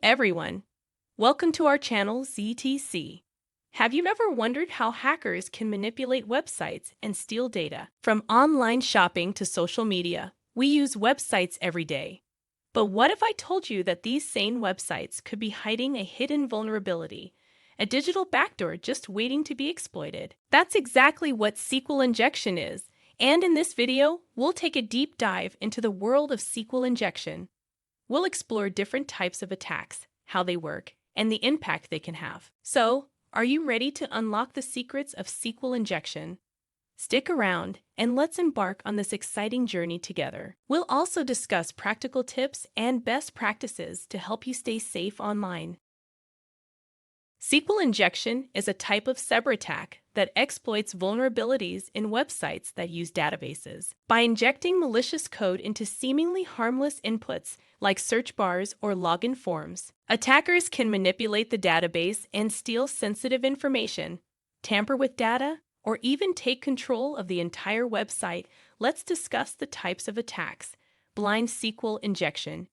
everyone. Welcome to our channel ZTC. Have you ever wondered how hackers can manipulate websites and steal data? From online shopping to social media, we use websites every day. But what if I told you that these same websites could be hiding a hidden vulnerability, a digital backdoor just waiting to be exploited? That's exactly what SQL injection is. And in this video, we'll take a deep dive into the world of SQL injection. We'll explore different types of attacks, how they work, and the impact they can have. So, are you ready to unlock the secrets of SQL injection? Stick around and let's embark on this exciting journey together. We'll also discuss practical tips and best practices to help you stay safe online. SQL injection is a type of cyber attack that exploits vulnerabilities in websites that use databases. By injecting malicious code into seemingly harmless inputs like search bars or login forms, attackers can manipulate the database and steal sensitive information, tamper with data, or even take control of the entire website. Let's discuss the types of attacks. Blind SQL injection.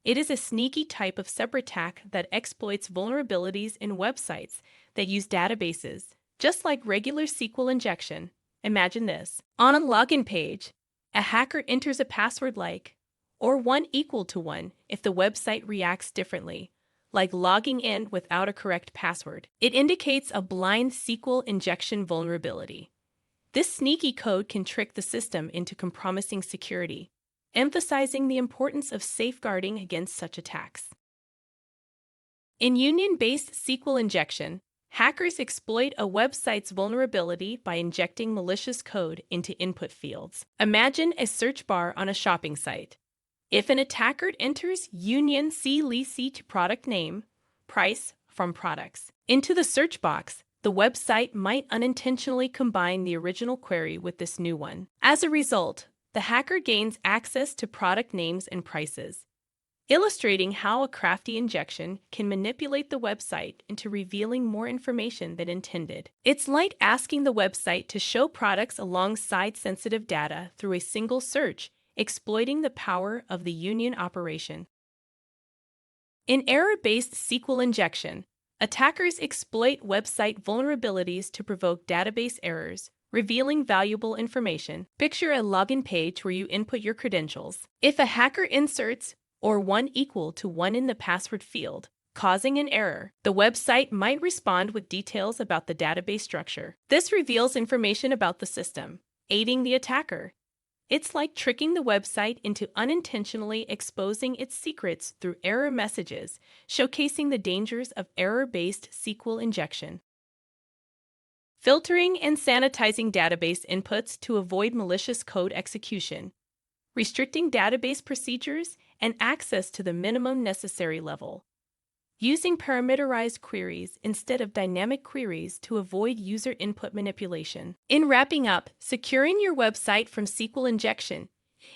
It is a sneaky type of cyber attack that exploits vulnerabilities in websites that use databases, just like regular SQL injection. Imagine this. On a login page, a hacker enters a password like, or 1 equal to 1 if the website reacts differently, like logging in without a correct password. It indicates a blind SQL injection vulnerability. This sneaky code can trick the system into compromising security, emphasizing the importance of safeguarding against such attacks. In union-based SQL injection, hackers exploit a website's vulnerability by injecting malicious code into input fields. Imagine a search bar on a shopping site. If an attacker enters union C to product name, price from products into the search box, the website might unintentionally combine the original query with this new one. As a result, the hacker gains access to product names and prices, illustrating how a crafty injection can manipulate the website into revealing more information than intended. It's like asking the website to show products alongside sensitive data through a single search, exploiting the power of the union operation. In error-based SQL injection, attackers exploit website vulnerabilities to provoke database errors, revealing valuable information. Picture a login page where you input your credentials. If a hacker inserts or 1 equal to 1 in the password field, causing an error, the website might respond with details about the database structure. This reveals information about the system, aiding the attacker. It's like tricking the website into unintentionally exposing its secrets through error messages, showcasing the dangers of error-based SQL injection. Filtering and sanitizing database inputs to avoid malicious code execution, restricting database procedures and access to the minimum necessary level, using parameterized queries instead of dynamic queries to avoid user input manipulation. In wrapping up, securing your website from SQL injection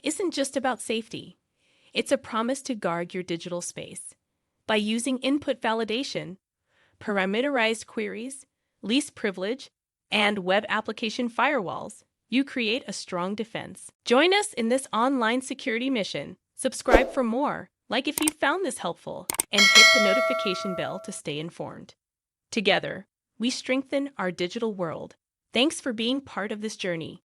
isn't just about safety. It's a promise to guard your digital space. By using input validation, parameterized queries, least privilege, and web application firewalls, you create a strong defense. Join us in this online security mission. Subscribe for more, like if you found this helpful, and hit the notification bell to stay informed. Together, we strengthen our digital world. Thanks for being part of this journey.